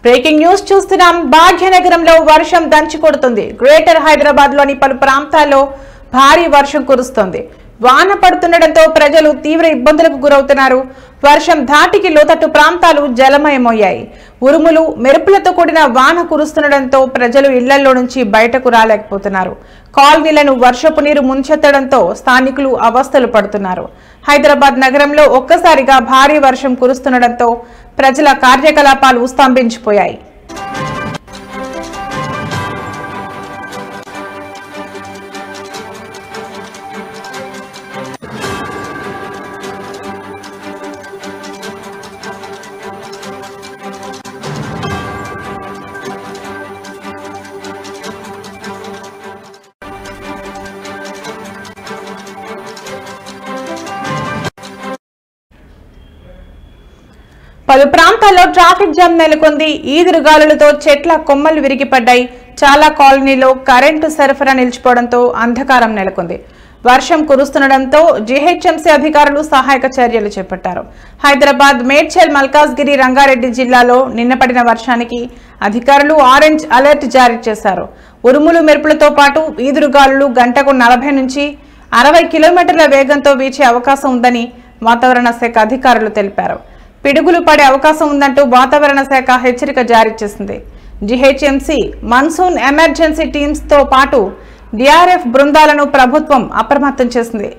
Breaking news చూస్తున్నాం. భాగ్యనగరంలో వర్షం దంచి కొడుతుంది. గ్రేటర్ హైదరాబాద్ లోని పలు ప్రాంతాల్లో భారీ వర్షం కురుస్తోంది. వాన పడుతుండటంతో ప్రజలు తీవ్ర ఇబ్బందులకు గురవుతున్నారు. వర్షం ధాటికి లోతట్టు ప్రాంతాలు జలమయమయ్యాయి. ఉరుములు మెరుపులతో కూడిన వాన కురుస్తుండటంతో ప్రజలు ఇళ్లలో నుంచి బయటకు రాలేకపోతున్నారు. కాలనీలను వర్షపు నీరు ముంచెత్తడంతో స్థానికులు అవస్థలు పడుతున్నారు. హైదరాబాద్ నగరంలో ఒక్కసారిగా భారీ వర్షం కురుస్తుండటంతో ప్రజల కార్యకలాపాలు స్తంభించిపోయాయి. పలు ప్రాంతాల్లో ట్రాఫిక్ జామ్ నెలకొంది. ఈదురుగాలులతో చెట్ల కొమ్మలు విరిగిపడ్డాయి. చాలా కాలనీలో కరెంటు సరఫరా నిలిచిపోవడంతో అంధకారం నెలకొంది. వర్షం కురుస్తుండటంతో జీహెచ్ఎంసీ అధికారులు సహాయక చర్యలు చేపట్టారు. హైదరాబాద్, మేడ్చల్, మల్కాజ్గిరి, రంగారెడ్డి జిల్లాలో నిన్న పడిన వర్షానికి అధికారులు ఆరెంజ్ అలర్ట్ జారీ చేశారు. ఉరుములు మెరుపులతో పాటు ఈదురుగాలులు గంటకు 40 నుంచి 60 కిలోమీటర్ల వేగంతో వీచే అవకాశం ఉందని వాతావరణ శాఖ అధికారులు తెలిపారు. పిడుగులు పడే అవకాశం ఉందంటూ వాతావరణ శాఖ హెచ్చరిక జారీ చేసింది. జీహెచ్ఎంసీ మాన్సూన్ ఎమర్జెన్సీ టీమ్స్ తో పాటు డిఆర్ఎఫ్ బృందాలను ప్రభుత్వం అప్రమత్తం చేసింది.